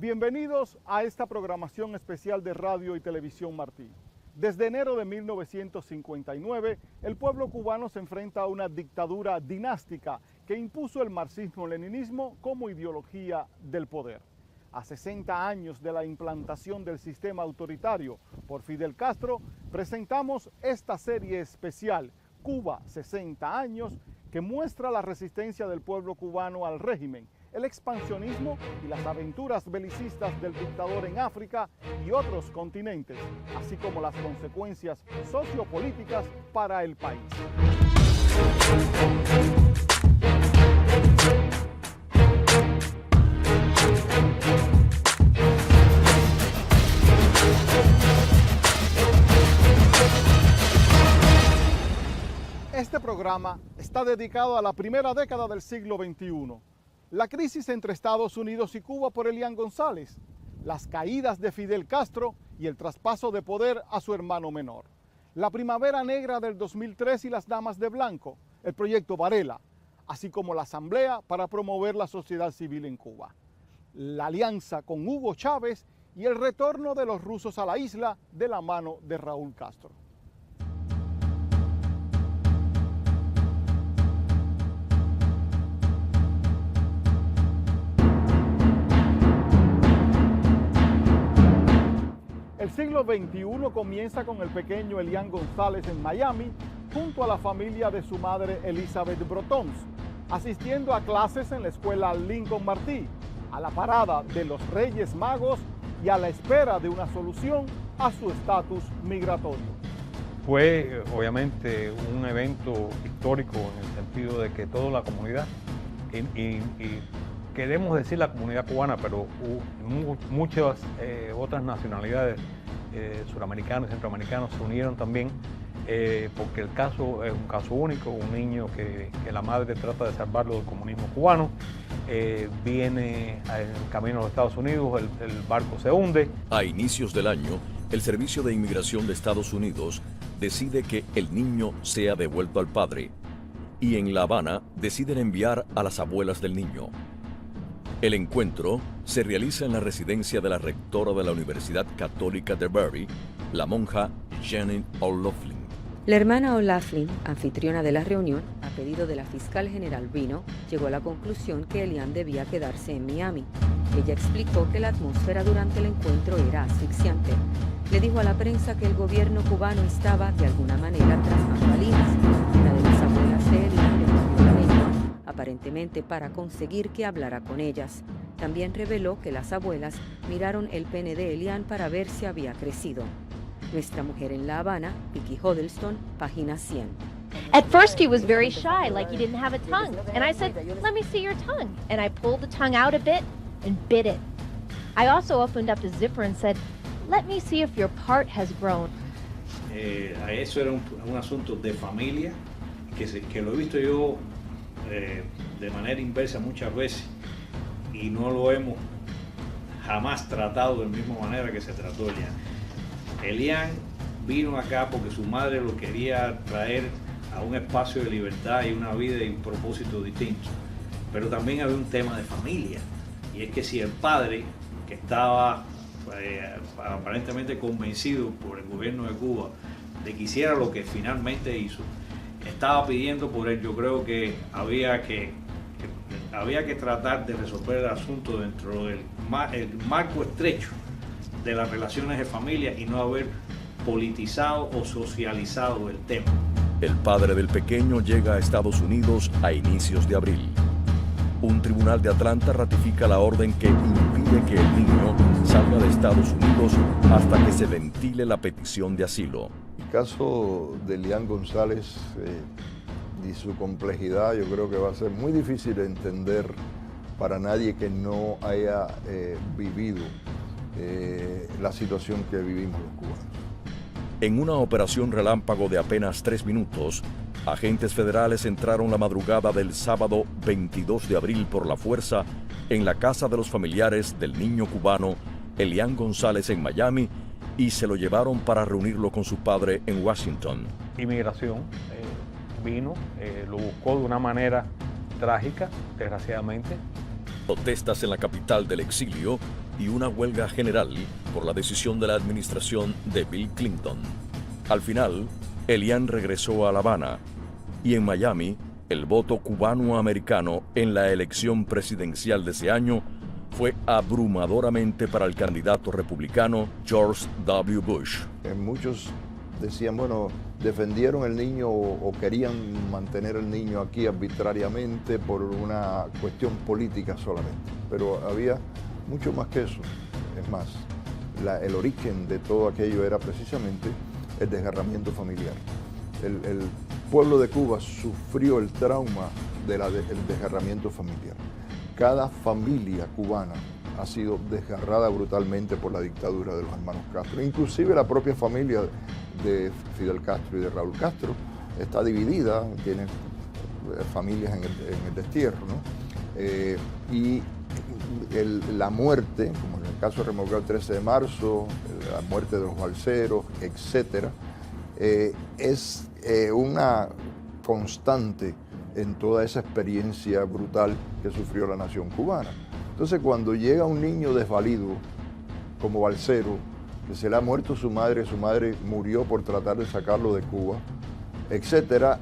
Bienvenidos a esta programación especial de Radio y Televisión Martí. Desde enero de 1959, el pueblo cubano se enfrenta a una dictadura dinástica que impuso el marxismo-leninismo como ideología del poder. A 60 años de la implantación del sistema autoritario por Fidel Castro, presentamos esta serie especial, Cuba 60 años, que muestra la resistencia del pueblo cubano al régimen, el expansionismo y las aventuras belicistas del dictador en África y otros continentes, así como las consecuencias sociopolíticas para el país. Este programa está dedicado a la primera década del siglo XXI. La crisis entre Estados Unidos y Cuba por Elian González, las caídas de Fidel Castro y el traspaso de poder a su hermano menor, la Primavera Negra del 2003 y las Damas de Blanco, el proyecto Varela, así como la Asamblea para promover la sociedad civil en Cuba, la alianza con Hugo Chávez y el retorno de los rusos a la isla de la mano de Raúl Castro. El siglo XXI comienza con el pequeño Elian González en Miami, junto a la familia de su madre Elizabeth Brotons, asistiendo a clases en la escuela Lincoln Martí, a la parada de los Reyes Magos y a la espera de una solución a su estatus migratorio. Fue obviamente un evento histórico en el sentido de que toda la comunidad, y queremos decir la comunidad cubana, pero muchas otras nacionalidades suramericanas y centroamericanas se unieron también, porque el caso es un caso único, un niño que la madre trata de salvarlo del comunismo cubano, viene en camino a los Estados Unidos, el barco se hunde. A inicios del año, el Servicio de Inmigración de Estados Unidos decide que el niño sea devuelto al padre, y en La Habana deciden enviar a las abuelas del niño. El encuentro se realiza en la residencia de la rectora de la Universidad Católica de Berry, la monja Janet O'Loughlin. La hermana O'Loughlin, anfitriona de la reunión, a pedido de la fiscal general Vino, llegó a la conclusión que Elian debía quedarse en Miami. Ella explicó que la atmósfera durante el encuentro era asfixiante. Le dijo a la prensa que el gobierno cubano estaba, de alguna manera, tras bambalinas. Una de las abuelas de Elian le movió la lengua, aparentemente para conseguir que hablara con ellas. También reveló que las abuelas miraron el pene de Elian para ver si había crecido. Nuestra mujer en La Habana, Vicky Huddleston, página 100. At first he was very shy, like he didn't have a tongue. And I said, let me see your tongue. And I pulled the tongue out a bit and bit it. I also opened up the zipper and said, let me see if your part has grown. Eso era un asunto de familia, que lo he visto yo de manera inversa muchas veces y no lo hemos jamás tratado de la misma manera que se trató Elian. Elian vino acá porque su madre lo quería traer a un espacio de libertad y una vida y un propósito distinto, pero también había un tema de familia, y es que si el padre, que estaba aparentemente convencido por el gobierno de Cuba de que hiciera lo que finalmente hizo, estaba pidiendo por él, yo creo que había que tratar de resolver el asunto dentro del marco estrecho de las relaciones de familia y no haber politizado o socializado el tema. El padre del pequeño llega a Estados Unidos a inicios de abril. Un tribunal de Atlanta ratifica la orden que impide que el niño salga de Estados Unidos hasta que se ventile la petición de asilo. El caso de Elian González y su complejidad, yo creo que va a ser muy difícil de entender para nadie que no haya vivido la situación que vivimos los cubanos. En una operación relámpago de apenas 3 minutos, agentes federales entraron la madrugada del sábado 22 de abril por la fuerza en la casa de los familiares del niño cubano Elian González en Miami y se lo llevaron para reunirlo con su padre en Washington. Inmigración vino, lo buscó de una manera trágica, desgraciadamente. Protestas en la capital del exilio y una huelga general por la decisión de la administración de Bill Clinton. Al final, Elian regresó a La Habana y en Miami, el voto cubano-americano en la elección presidencial de ese año fue abrumadoramente para el candidato republicano George W. Bush. Muchos decían, bueno, defendieron el niño o querían mantener el niño aquí arbitrariamente por una cuestión política solamente. Pero había mucho más que eso. Es más, el origen de todo aquello era precisamente el desgarramiento familiar. El pueblo de Cuba sufrió el trauma del desgarramiento familiar. Cada familia cubana ha sido desgarrada brutalmente por la dictadura de los hermanos Castro. Inclusive la propia familia de Fidel Castro y de Raúl Castro está dividida, tiene familias en el destierro, ¿no? Y la muerte, como en el caso de Remolcado el 13 de marzo, la muerte de los balseros, etcétera, es una constante en toda esa experiencia brutal que sufrió la nación cubana. Entonces, cuando llega un niño desvalido como balsero, que se le ha muerto su madre murió por tratar de sacarlo de Cuba, etcétera,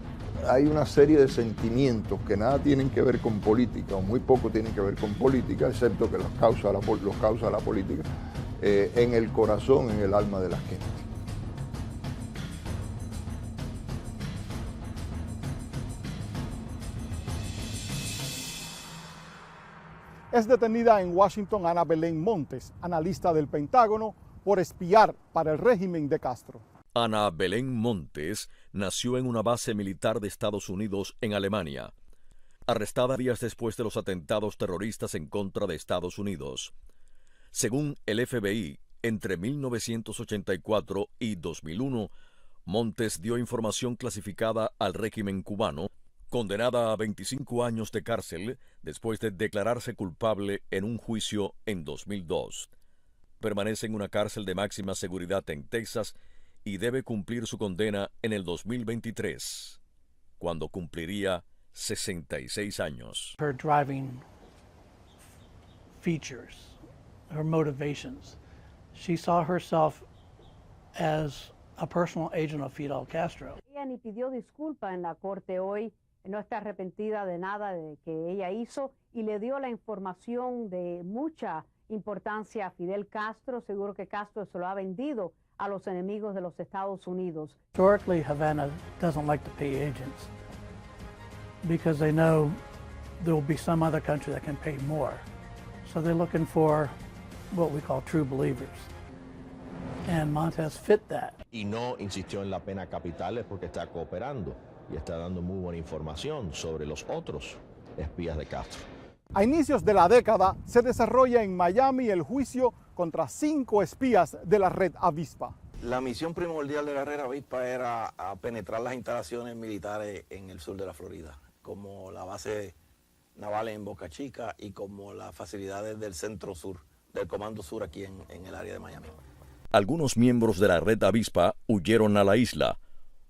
hay una serie de sentimientos que nada tienen que ver con política, o muy poco tienen que ver con política, excepto que los causa la política, en el corazón, en el alma de la gente. Es detenida en Washington Ana Belén Montes, analista del Pentágono, por espiar para el régimen de Castro. Ana Belén Montes nació en una base militar de Estados Unidos en Alemania, arrestada días después de los atentados terroristas en contra de Estados Unidos. Según el FBI, entre 1984 y 2001, Montes dio información clasificada al régimen cubano, condenada a 25 años de cárcel después de declararse culpable en un juicio en 2002. Permanece en una cárcel de máxima seguridad en Texas y debe cumplir su condena en el 2023, cuando cumpliría 66 años. Her driving features, her motivations. She saw herself as a personal agent of Fidel Castro. Ella ni pidió disculpa en la corte hoy. No está arrepentida de nada de que ella hizo y le dio la información de mucha importancia a Fidel Castro. Seguro que Castro se lo ha vendido a los enemigos de los Estados Unidos. Historically, Havana doesn't like to pay agents because they know there will be some other country that can pay more. So they're looking for what we call true believers. And Montes fit that. Y no insistió en la pena capital porque está cooperando y está dando muy buena información sobre los otros espías de Castro. A inicios de la década se desarrolla en Miami el juicio contra 5 espías de la red Avispa. La misión primordial de la red Avispa era penetrar las instalaciones militares en el sur de la Florida, como la base naval en Boca Chica y como las facilidades del centro sur, del Comando Sur aquí en el área de Miami. Algunos miembros de la red Avispa huyeron a la isla,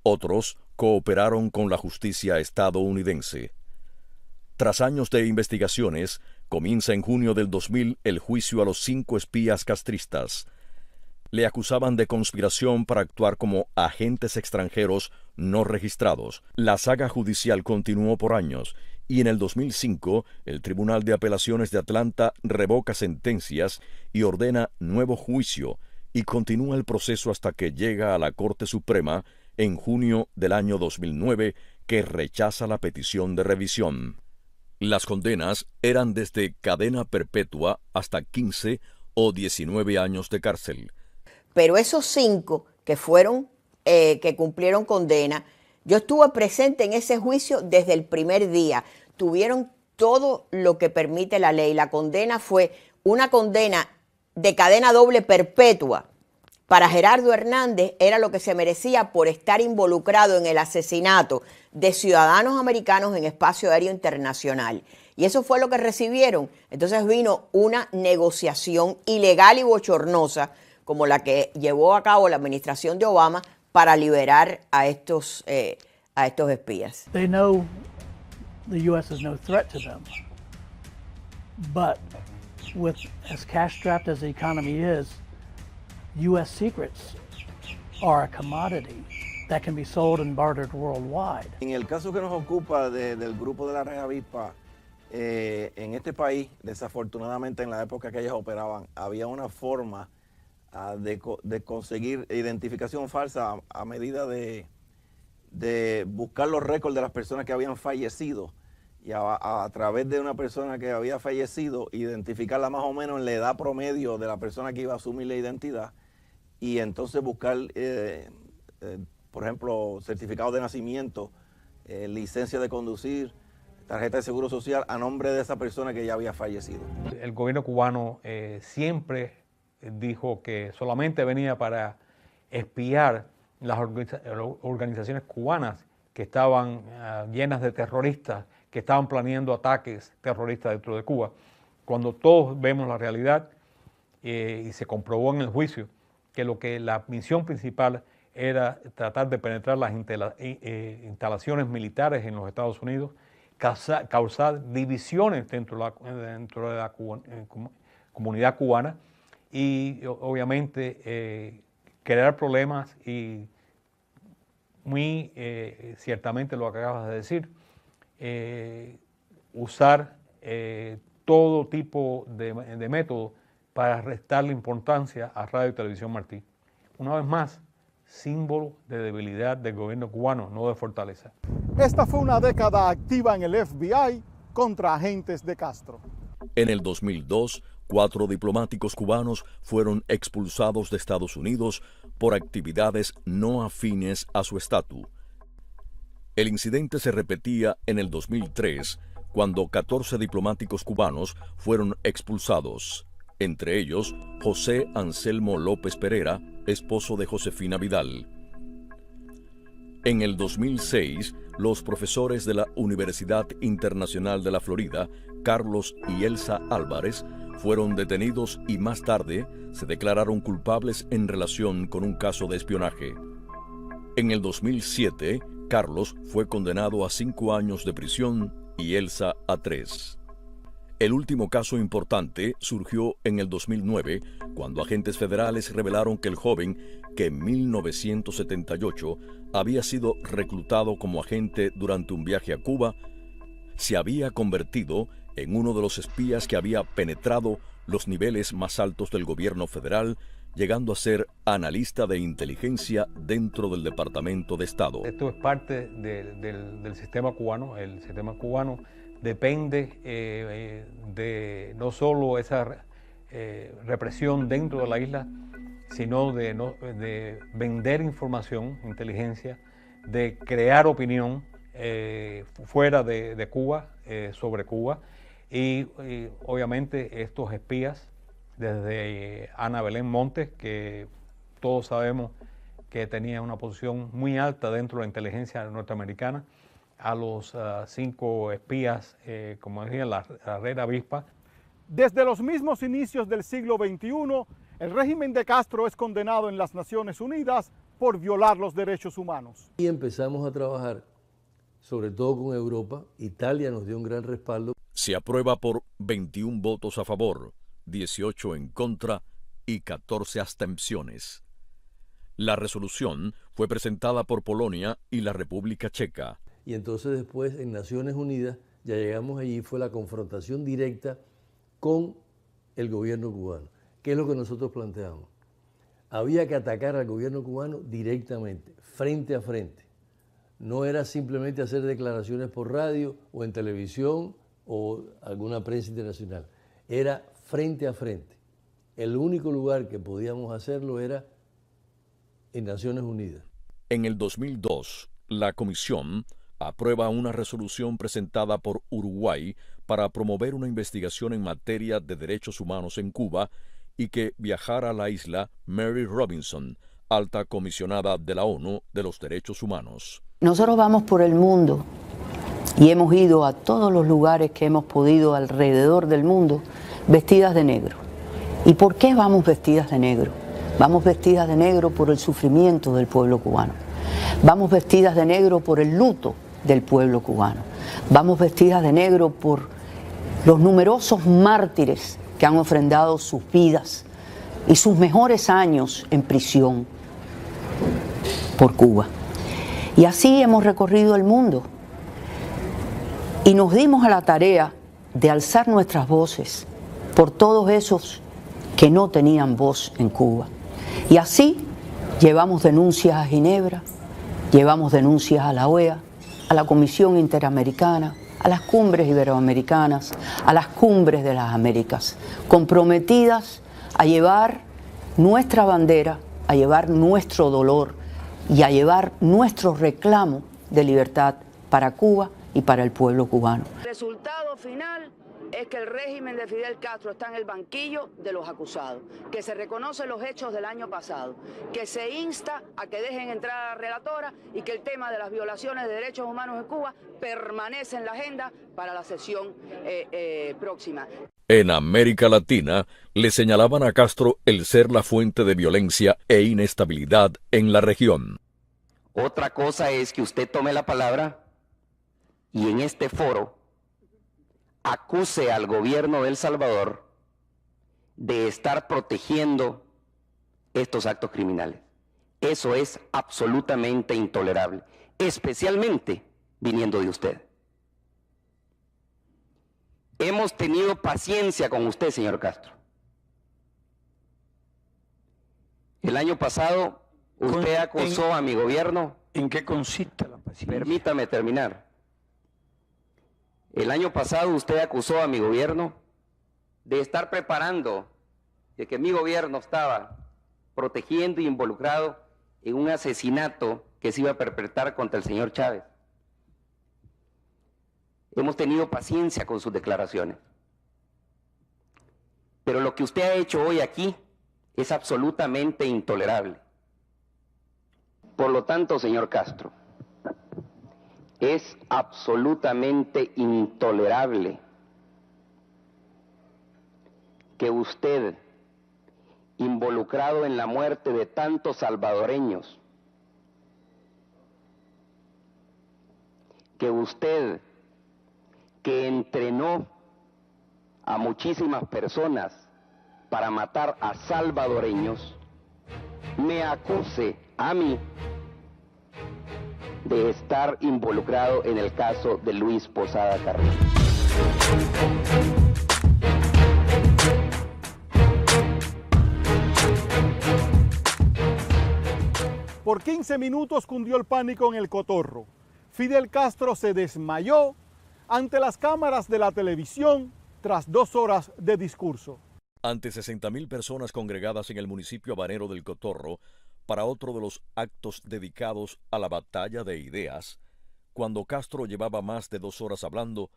otros cooperaron con la justicia estadounidense. Tras años de investigaciones, comienza en junio del 2000 el juicio a los 5 espías castristas. Le acusaban de conspiración para actuar como agentes extranjeros no registrados. La saga judicial continuó por años y en el 2005 el Tribunal de Apelaciones de Atlanta revoca sentencias y ordena nuevo juicio y continúa el proceso hasta que llega a la Corte Suprema en junio del año 2009, que rechaza la petición de revisión. Las condenas eran desde cadena perpetua hasta 15 o 19 años de cárcel. Pero esos 5 que fueron, que cumplieron condena, yo estuve presente en ese juicio desde el primer día. Tuvieron todo lo que permite la ley. La condena fue una condena de cadena doble perpetua. Para Gerardo Hernández era lo que se merecía por estar involucrado en el asesinato de ciudadanos americanos en espacio aéreo internacional. Y eso fue lo que recibieron. Entonces vino una negociación ilegal y bochornosa como la que llevó a cabo la administración de Obama para liberar a estos espías. They know the U.S. is no threat to them, but with as cash-strapped as the economy is, U.S. secrets are a commodity that can be sold and bartered worldwide. En el caso que nos ocupa del grupo de la Red Avispa, en este país, desafortunadamente en la época que ellas operaban, había una forma de conseguir identificación falsa a medida de buscar los récords de las personas que habían fallecido y a través de una persona que había fallecido, identificarla más o menos en la edad promedio de la persona que iba a asumir la identidad y entonces buscar, por ejemplo, certificado de nacimiento, licencia de conducir, tarjeta de seguro social a nombre de esa persona que ya había fallecido. El gobierno cubano siempre dijo que solamente venía para espiar las organizaciones cubanas que estaban llenas de terroristas, que estaban planeando ataques terroristas dentro de Cuba. Cuando todos vemos la realidad y se comprobó en el juicio que la misión principal era tratar de penetrar las instalaciones militares en los Estados Unidos, causar divisiones dentro de la comunidad cubana y obviamente crear problemas y muy ciertamente lo que acabas de decir, usar todo tipo de métodos para restarle importancia a Radio y Televisión Martí. Una vez más, símbolo de debilidad del gobierno cubano, no de fortaleza. Esta fue una década activa en el FBI contra agentes de Castro. En el 2002, 4 diplomáticos cubanos fueron expulsados de Estados Unidos por actividades no afines a su estatus. El incidente se repetía en el 2003, cuando 14 diplomáticos cubanos fueron expulsados, entre ellos José Anselmo López Pereira, esposo de Josefina Vidal. En el 2006, los profesores de la Universidad Internacional de la Florida, Carlos y Elsa Álvarez, fueron detenidos y más tarde se declararon culpables en relación con un caso de espionaje. En el 2007, Carlos fue condenado a 5 años de prisión y Elsa a 3. El último caso importante surgió en el 2009, cuando agentes federales revelaron que el joven, que en 1978 había sido reclutado como agente durante un viaje a Cuba, se había convertido en uno de los espías que había penetrado los niveles más altos del gobierno federal, llegando a ser analista de inteligencia dentro del Departamento de Estado. Esto es parte del sistema cubano. El sistema cubano depende de no solo esa represión dentro de la isla, sino de vender información, inteligencia, de crear opinión fuera de Cuba, sobre Cuba, y obviamente estos espías, desde Ana Belén Montes, que todos sabemos que tenía una posición muy alta dentro de la inteligencia norteamericana, a los 5 espías, como decía, la Red Avispa. Desde los mismos inicios del siglo XXI, el régimen de Castro es condenado en las Naciones Unidas por violar los derechos humanos. Y empezamos a trabajar, sobre todo con Europa. Italia nos dio un gran respaldo. Se aprueba por 21 votos a favor, 18 en contra y 14 abstenciones. La resolución fue presentada por Polonia y la República Checa. Y entonces después en Naciones Unidas ya llegamos allí, fue la confrontación directa con el gobierno cubano. ¿Qué es lo que nosotros planteamos? Había que atacar al gobierno cubano directamente, frente a frente. No era simplemente hacer declaraciones por radio o en televisión o alguna prensa internacional. Era frente a frente. El único lugar que podíamos hacerlo era en Naciones Unidas. En el 2002, la Comisión aprueba una resolución presentada por Uruguay para promover una investigación en materia de derechos humanos en Cuba y que viajara a la isla Mary Robinson, alta comisionada de la ONU de los Derechos Humanos. Nosotros vamos por el mundo y hemos ido a todos los lugares que hemos podido alrededor del mundo vestidas de negro. ¿Y por qué vamos vestidas de negro? Vamos vestidas de negro por el sufrimiento del pueblo cubano. Vamos vestidas de negro por el luto del pueblo cubano. Vamos vestidas de negro por los numerosos mártires que han ofrendado sus vidas y sus mejores años en prisión por Cuba. Y así hemos recorrido el mundo y nos dimos a la tarea de alzar nuestras voces por todos esos que no tenían voz en Cuba. Y así llevamos denuncias a Ginebra, llevamos denuncias a la OEA, a la Comisión Interamericana, a las cumbres iberoamericanas, a las cumbres de las Américas, comprometidas a llevar nuestra bandera, a llevar nuestro dolor y a llevar nuestro reclamo de libertad para Cuba y para el pueblo cubano. El resultado final es que el régimen de Fidel Castro está en el banquillo de los acusados, que se reconocen los hechos del año pasado, que se insta a que dejen entrar a la relatora y que el tema de las violaciones de derechos humanos en Cuba permanece en la agenda para la sesión próxima. En América Latina le señalaban a Castro el ser la fuente de violencia e inestabilidad en la región. Otra cosa es que usted tome la palabra y en este foro acuse al gobierno de El Salvador de estar protegiendo estos actos criminales. Eso es absolutamente intolerable, especialmente viniendo de usted. Hemos tenido paciencia con usted, señor Castro. El año pasado usted acusó a mi gobierno. ¿En qué consiste la paciencia? Permítame terminar. El año pasado usted acusó a mi gobierno de estar preparando, de que mi gobierno estaba protegiendo y involucrado en un asesinato que se iba a perpetrar contra el señor Chávez. Hemos tenido paciencia con sus declaraciones. Pero lo que usted ha hecho hoy aquí es absolutamente intolerable. Por lo tanto, señor Castro, es absolutamente intolerable que usted, involucrado en la muerte de tantos salvadoreños, que usted, que entrenó a muchísimas personas para matar a salvadoreños, me acuse a mí de estar involucrado en el caso de Luis Posada Carrillo. Por 15 minutos cundió el pánico en el Cotorro. Fidel Castro se desmayó ante las cámaras de la televisión tras 2 horas de discurso. Ante 60.000 personas congregadas en el municipio habanero del Cotorro para otro de los actos dedicados a la batalla de ideas, cuando Castro llevaba más de 2 horas hablando,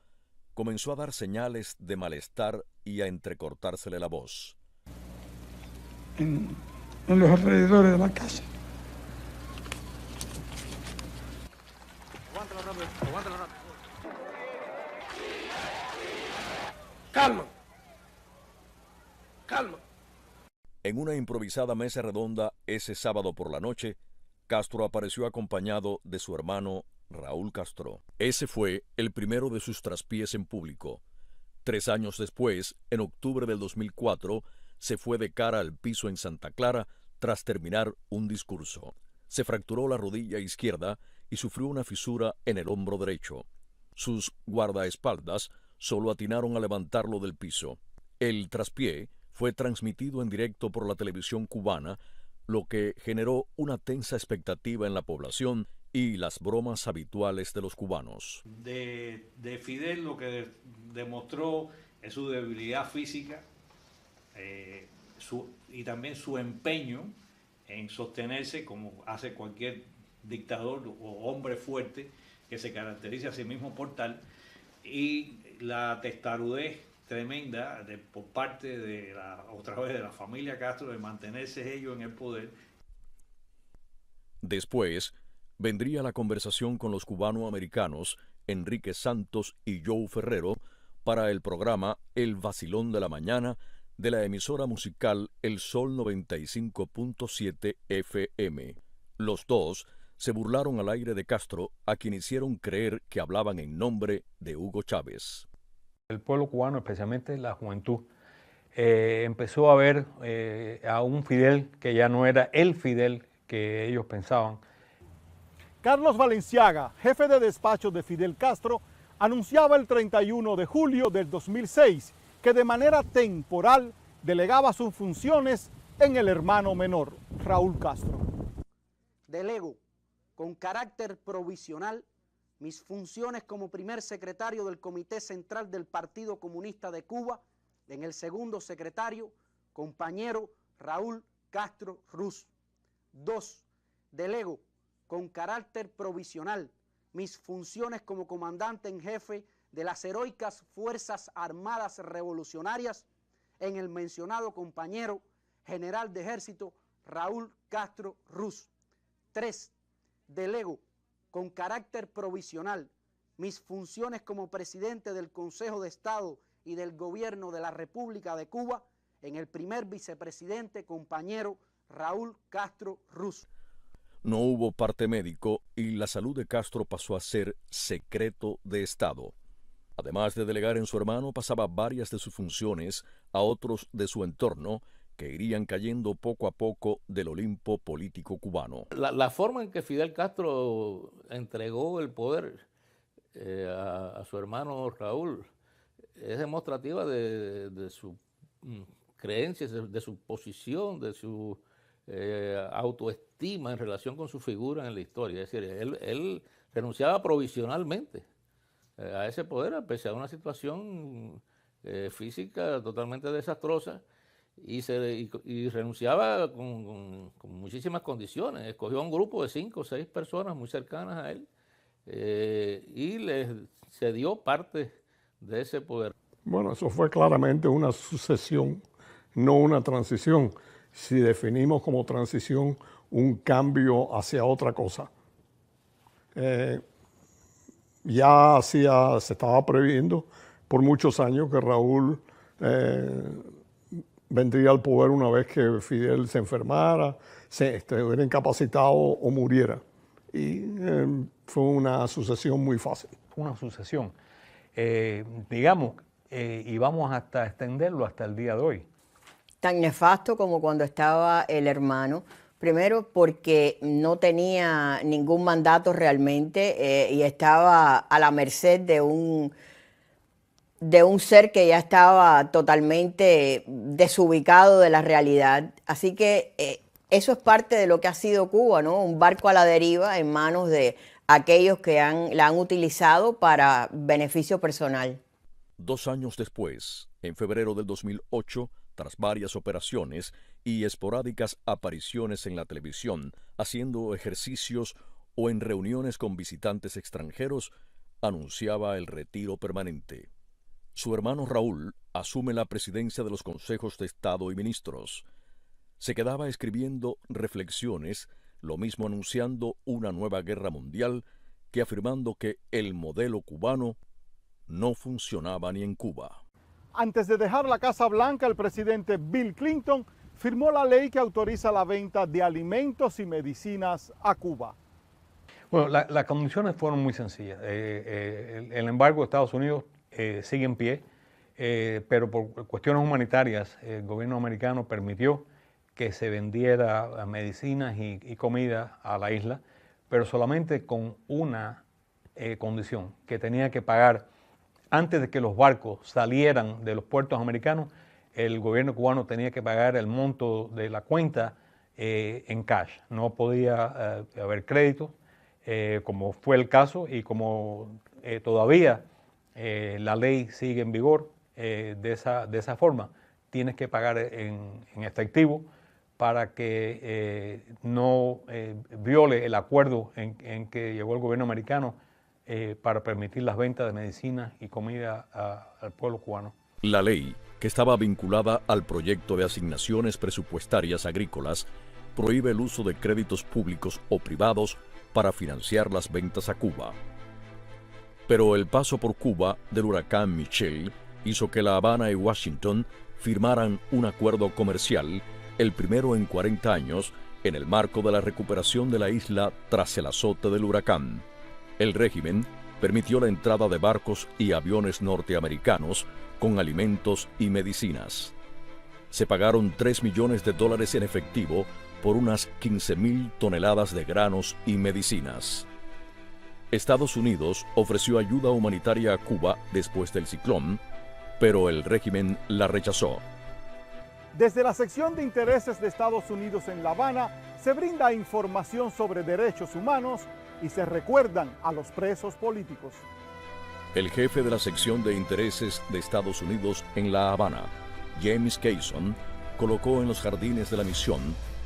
comenzó a dar señales de malestar y a entrecortársele la voz. En los alrededores de la casa. Aguántala rápido. Calma. Calma. En una improvisada mesa redonda ese sábado por la noche, Castro apareció acompañado de su hermano Raúl Castro. Ese fue el primero de sus traspiés en público. 3 años después, en octubre del 2004, se fue de cara al piso en Santa Clara tras terminar un discurso. Se fracturó la rodilla izquierda y sufrió una fisura en el hombro derecho. Sus guardaespaldas solo atinaron a levantarlo del piso. El traspié fue transmitido en directo por la televisión cubana, lo que generó una tensa expectativa en la población y las bromas habituales de los cubanos. De Fidel lo que demostró es su debilidad física y también su empeño en sostenerse como hace cualquier dictador o hombre fuerte que se caracteriza a sí mismo por tal, y la testarudez tremenda por parte de la familia Castro de mantenerse ellos en el poder. Después vendría la conversación con los cubanoamericanos Enrique Santos y Joe Ferrero para el programa El Vacilón de la Mañana de la emisora musical El Sol 95.7 FM. Los dos se burlaron al aire de Castro, a quien hicieron creer que hablaban en nombre de Hugo Chávez. El pueblo cubano, especialmente la juventud, empezó a ver a un Fidel que ya no era el Fidel que ellos pensaban. Carlos Valenciaga, jefe de despacho de Fidel Castro, anunciaba el 31 de julio del 2006 que de manera temporal delegaba sus funciones en el hermano menor, Raúl Castro. Delego con carácter provisional mis funciones como primer secretario del Comité Central del Partido Comunista de Cuba en el segundo secretario, compañero Raúl Castro Ruz. 2. Delego con carácter provisional mis funciones como comandante en jefe de las heroicas Fuerzas Armadas Revolucionarias en el mencionado compañero general de ejército Raúl Castro Ruz. 3. Delego con carácter provisional mis funciones como presidente del Consejo de Estado y del Gobierno de la República de Cuba en el primer vicepresidente compañero Raúl Castro Ruz. No hubo parte médico y la salud de Castro pasó a ser secreto de Estado. Además de delegar en su hermano, pasaba varias de sus funciones a otros de su entorno que irían cayendo poco a poco del Olimpo político cubano. La forma en que Fidel Castro entregó el poder a su hermano Raúl es demostrativa de su creencia, de su posición, de su autoestima en relación con su figura en la historia. Es decir, él renunciaba provisionalmente a ese poder, pese a una situación física totalmente desastrosa, y renunciaba con muchísimas condiciones. Escogió a un grupo de 5 o 6 personas muy cercanas a él y les cedió parte de ese poder. Bueno, eso fue claramente una sucesión, no una transición. Si definimos como transición un cambio hacia otra cosa. Ya se estaba previendo por muchos años que Raúl vendría al poder una vez que Fidel se enfermara, se estuviera incapacitado o muriera. Y fue una sucesión muy fácil. Fue una sucesión. Digamos, y vamos hasta extenderlo hasta el día de hoy. Tan nefasto como cuando estaba el hermano. Primero porque no tenía ningún mandato realmente y estaba a la merced de un ser que ya estaba totalmente desubicado de la realidad. Así que eso es parte de lo que ha sido Cuba, ¿no? Un barco a la deriva en manos de aquellos que la han utilizado para beneficio personal. 2 años después, en febrero del 2008, tras varias operaciones y esporádicas apariciones en la televisión, haciendo ejercicios o en reuniones con visitantes extranjeros, anunciaba el retiro permanente. Su hermano Raúl asume la presidencia de los consejos de Estado y ministros. Se quedaba escribiendo reflexiones, lo mismo anunciando una nueva guerra mundial que afirmando que el modelo cubano no funcionaba ni en Cuba. Antes de dejar la Casa Blanca, el presidente Bill Clinton firmó la ley que autoriza la venta de alimentos y medicinas a Cuba. Bueno, las condiciones fueron muy sencillas. El embargo de Estados Unidos sigue en pie, pero por cuestiones humanitarias el gobierno americano permitió que se vendiera medicinas y comida a la isla, pero solamente con una condición, que tenía que pagar. Antes de que los barcos salieran de los puertos americanos, el gobierno cubano tenía que pagar el monto de la cuenta en cash. No podía haber crédito, como fue el caso, y como todavía la ley sigue en vigor de esa forma, tienes que pagar en efectivo para que no viole el acuerdo en que llegó el gobierno americano para permitir las ventas de medicinas y comida al pueblo cubano. La ley, que estaba vinculada al proyecto de asignaciones presupuestarias agrícolas, prohíbe el uso de créditos públicos o privados para financiar las ventas a Cuba. Pero el paso por Cuba del huracán Michelle hizo que La Habana y Washington firmaran un acuerdo comercial, el primero en 40 años, en el marco de la recuperación de la isla tras el azote del huracán. El régimen permitió la entrada de barcos y aviones norteamericanos con alimentos y medicinas. se pagaron $3 millones en efectivo por unas 15.000 toneladas de granos y medicinas. Estados Unidos ofreció ayuda humanitaria a Cuba después del ciclón, pero el régimen la rechazó. Desde la sección de intereses de Estados Unidos en La Habana se brinda información sobre derechos humanos y se recuerdan a los presos políticos. El jefe de la sección de intereses de Estados Unidos en La Habana, James Cason, colocó en los jardines de la misión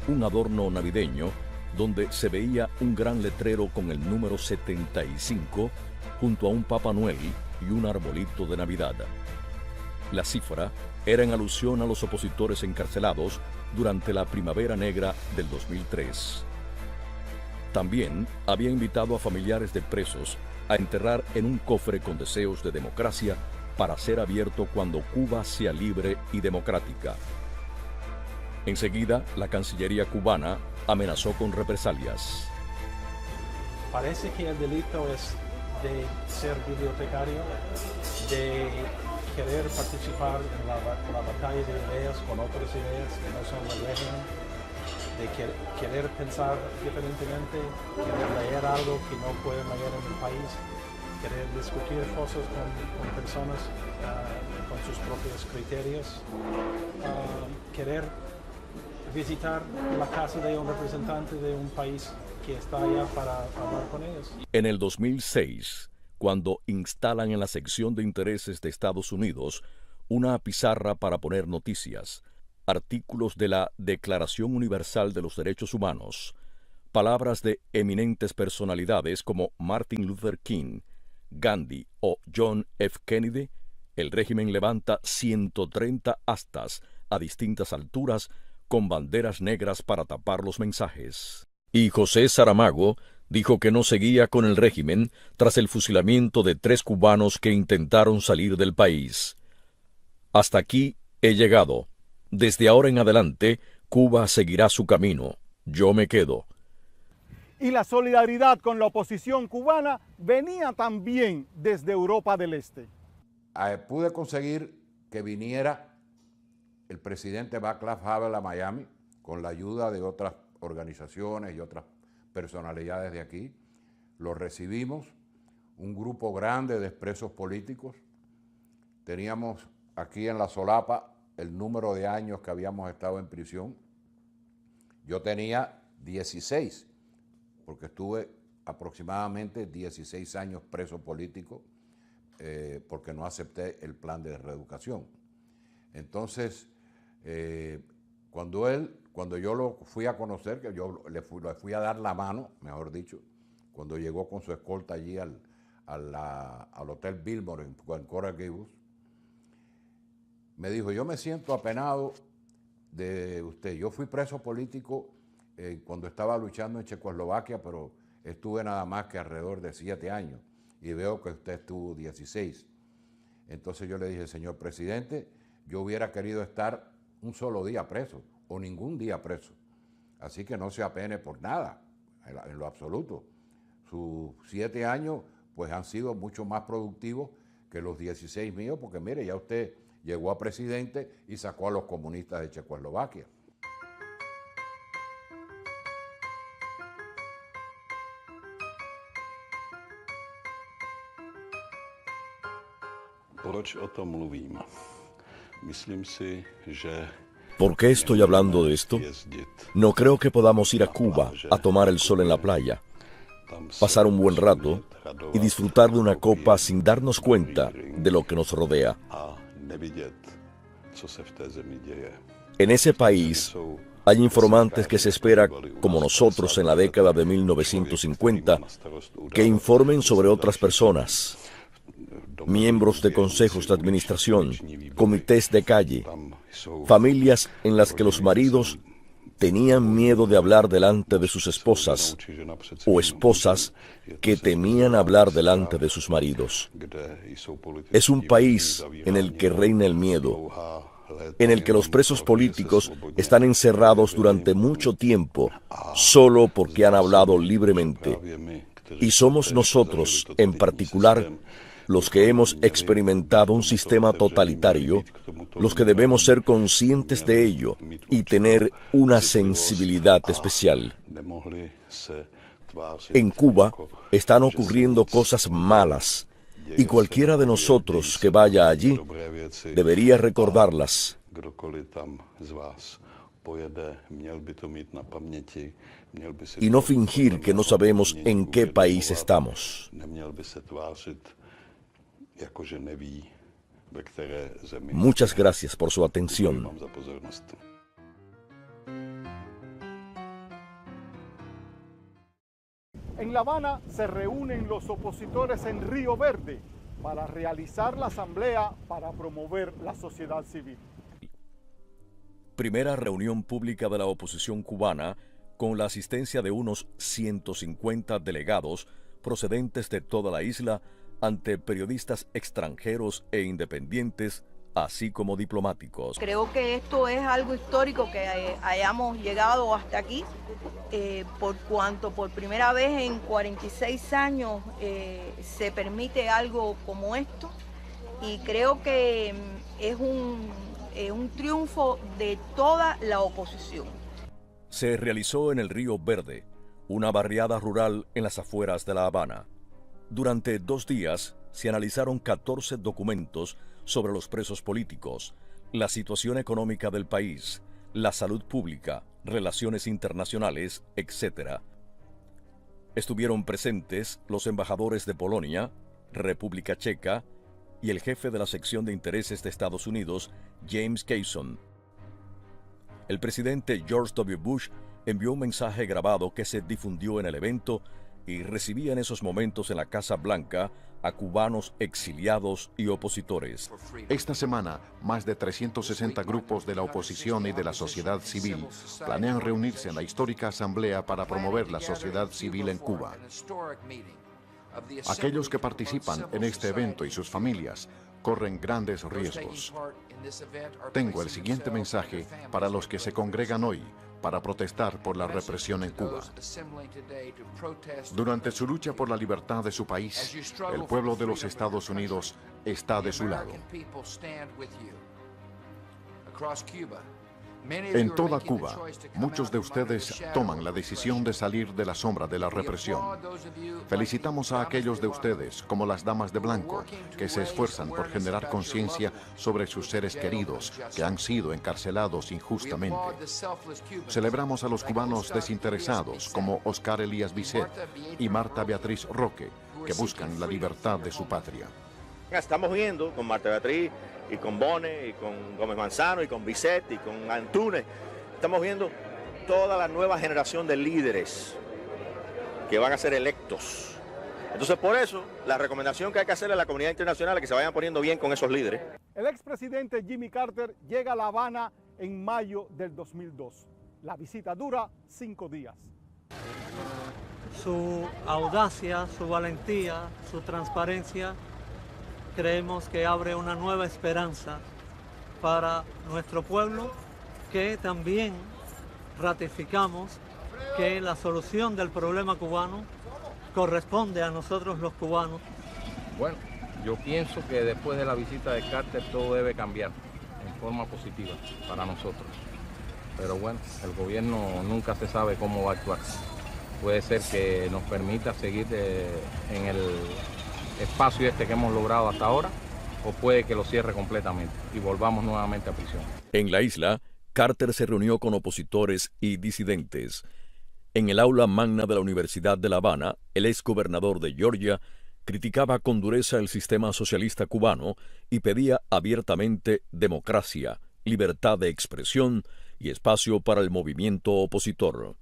un adorno navideño donde se veía un gran letrero con el número 75 junto a un Papá Noel y un arbolito de Navidad. La cifra era en alusión a los opositores encarcelados durante la Primavera Negra del 2003. También había invitado a familiares de presos a enterrar en un cofre con deseos de democracia para ser abierto cuando Cuba sea libre y democrática. Enseguida, la Cancillería cubana amenazó con represalias. Parece que el delito es de ser bibliotecario, de querer participar en la batalla de ideas con otras ideas que no son del régimen, de querer pensar diferentemente, querer leer algo que no pueden leer en el país, querer discutir cosas con personas con sus propios criterios, querer visitar la casa de un representante de un país que está allá para hablar con ellos. En el 2006, cuando instalan en la sección de intereses de Estados Unidos una pizarra para poner noticias, artículos de la Declaración Universal de los Derechos Humanos, palabras de eminentes personalidades como Martin Luther King, Gandhi o John F. Kennedy, el régimen levanta 130 astas a distintas alturas con banderas negras para tapar los mensajes. Y José Saramago dijo que no seguía con el régimen tras el fusilamiento de 3 cubanos que intentaron salir del país. Hasta aquí he llegado. Desde ahora en adelante, Cuba seguirá su camino. Yo me quedo. Y la solidaridad con la oposición cubana venía también desde Europa del Este. Pude conseguir que viniera el presidente Václav Havel a Miami con la ayuda de otras organizaciones y otras personalidades de aquí. Lo recibimos, un grupo grande de presos políticos. Teníamos aquí en la solapa el número de años que habíamos estado en prisión. Yo tenía 16, porque estuve aproximadamente 16 años preso político, porque no acepté el plan de reeducación. Entonces, cuando yo lo fui a conocer, que yo le fui a dar la mano, mejor dicho, cuando llegó con su escolta allí al Hotel Biltmore en Coral Gables, me dijo, yo me siento apenado de usted. Yo fui preso político cuando estaba luchando en Checoslovaquia, pero estuve nada más que alrededor de 7 años y veo que usted estuvo 16. Entonces yo le dije, señor presidente, yo hubiera querido estar un solo día preso o ningún día preso. Así que no se apene por nada, en lo absoluto. Sus 7 años pues han sido mucho más productivos que los 16 míos, porque mire, ya usted llegó a presidente y sacó a los comunistas de Checoslovaquia. ¿Por qué estoy hablando de esto? No creo que podamos ir a Cuba a tomar el sol en la playa, pasar un buen rato y disfrutar de una copa sin darnos cuenta de lo que nos rodea. En ese país hay informantes que se espera, como nosotros en la década de 1950, que informen sobre otras personas, miembros de consejos de administración, comités de calle, familias en las que los maridos tenían miedo de hablar delante de sus esposas o esposas que temían hablar delante de sus maridos. Es un país en el que reina el miedo, en el que los presos políticos están encerrados durante mucho tiempo solo porque han hablado libremente. Y somos nosotros, en particular, los que hemos experimentado un sistema totalitario, los que debemos ser conscientes de ello y tener una sensibilidad especial. En Cuba están ocurriendo cosas malas y cualquiera de nosotros que vaya allí debería recordarlas. Y no fingir que no sabemos en qué país estamos. Muchas gracias por su atención. En La Habana se reúnen los opositores en Río Verde para realizar la asamblea para promover la sociedad civil. Primera reunión pública de la oposición cubana con la asistencia de unos 150 delegados procedentes de toda la isla ante periodistas extranjeros e independientes, así como diplomáticos. Creo que esto es algo histórico que hayamos llegado hasta aquí, por cuanto por primera vez en 46 años se permite algo como esto, y creo que es un triunfo de toda la oposición. Se realizó en el Río Verde, una barriada rural en las afueras de La Habana. Durante 2 días se analizaron 14 documentos sobre los presos políticos, la situación económica del país, la salud pública, relaciones internacionales, etc. Estuvieron presentes los embajadores de Polonia, República Checa y el jefe de la sección de intereses de Estados Unidos, James Kayson. El presidente George W. Bush envió un mensaje grabado que se difundió en el evento y recibía en esos momentos en la Casa Blanca a cubanos exiliados y opositores. Esta semana, más de 360 grupos de la oposición y de la sociedad civil planean reunirse en la histórica asamblea para promover la sociedad civil en Cuba. Aquellos que participan en este evento y sus familias corren grandes riesgos. Tengo el siguiente mensaje para los que se congregan hoy para protestar por la represión en Cuba. Durante su lucha por la libertad de su país, el pueblo de los Estados Unidos está de su lado. En toda Cuba, muchos de ustedes toman la decisión de salir de la sombra de la represión. Felicitamos a aquellos de ustedes, como las damas de blanco, que se esfuerzan por generar conciencia sobre sus seres queridos que han sido encarcelados injustamente. Celebramos a los cubanos desinteresados, como Oscar Elías Bisset y Marta Beatriz Roque, que buscan la libertad de su patria. Estamos viendo con Marta Beatriz y con Bonet y con Gómez Manzano y con Bisset y con Antúnez, estamos viendo toda la nueva generación de líderes que van a ser electos. Entonces, por eso, la recomendación que hay que hacerle a la comunidad internacional es que se vayan poniendo bien con esos líderes. El expresidente Jimmy Carter llega a La Habana en mayo del 2002. La visita dura 5 días. Su audacia, su valentía, su transparencia, creemos que abre una nueva esperanza para nuestro pueblo, que también ratificamos que la solución del problema cubano corresponde a nosotros los cubanos. Bueno, yo pienso que después de la visita de Carter todo debe cambiar en forma positiva para nosotros. Pero bueno, el gobierno nunca se sabe cómo va a actuar. Puede ser que nos permita seguir en el espacio que hemos logrado hasta ahora, o puede que lo cierre completamente y volvamos nuevamente a prisión. En la isla, Carter se reunió con opositores y disidentes. En el aula magna de la Universidad de La Habana, el exgobernador de Georgia criticaba con dureza el sistema socialista cubano y pedía abiertamente democracia, libertad de expresión y espacio para el movimiento opositor.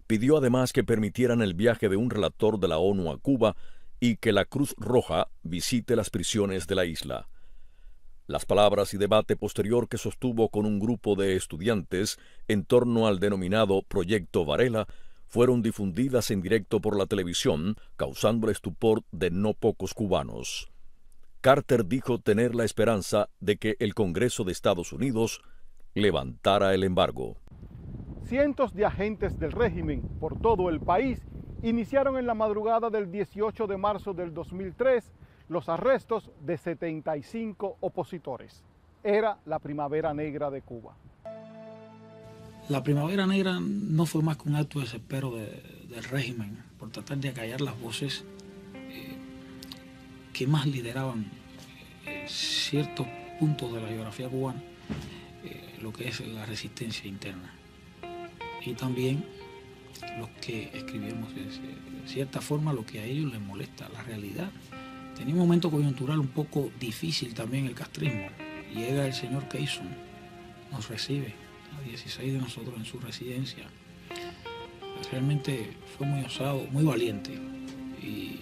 Pidió además que permitieran el viaje de un relator de la ONU a Cuba y que la Cruz Roja visite las prisiones de la isla. Las palabras y debate posterior que sostuvo con un grupo de estudiantes en torno al denominado Proyecto Varela fueron difundidas en directo por la televisión, causando el estupor de no pocos cubanos. Carter dijo tener la esperanza de que el Congreso de Estados Unidos levantara el embargo. Cientos de agentes del régimen por todo el país iniciaron en la madrugada del 18 de marzo del 2003 los arrestos de 75 opositores. Era la Primavera Negra de Cuba. La Primavera Negra no fue más que un acto de desespero del régimen por tratar de acallar las voces que más lideraban ciertos puntos de la geografía cubana, lo que es la resistencia interna. Y también los que escribimos de cierta forma lo que a ellos les molesta, la realidad. Tenía un momento coyuntural un poco difícil también el castrismo. Llega el señor Keyson, nos recibe a 16 de nosotros en su residencia. Realmente fue muy osado, muy valiente. Y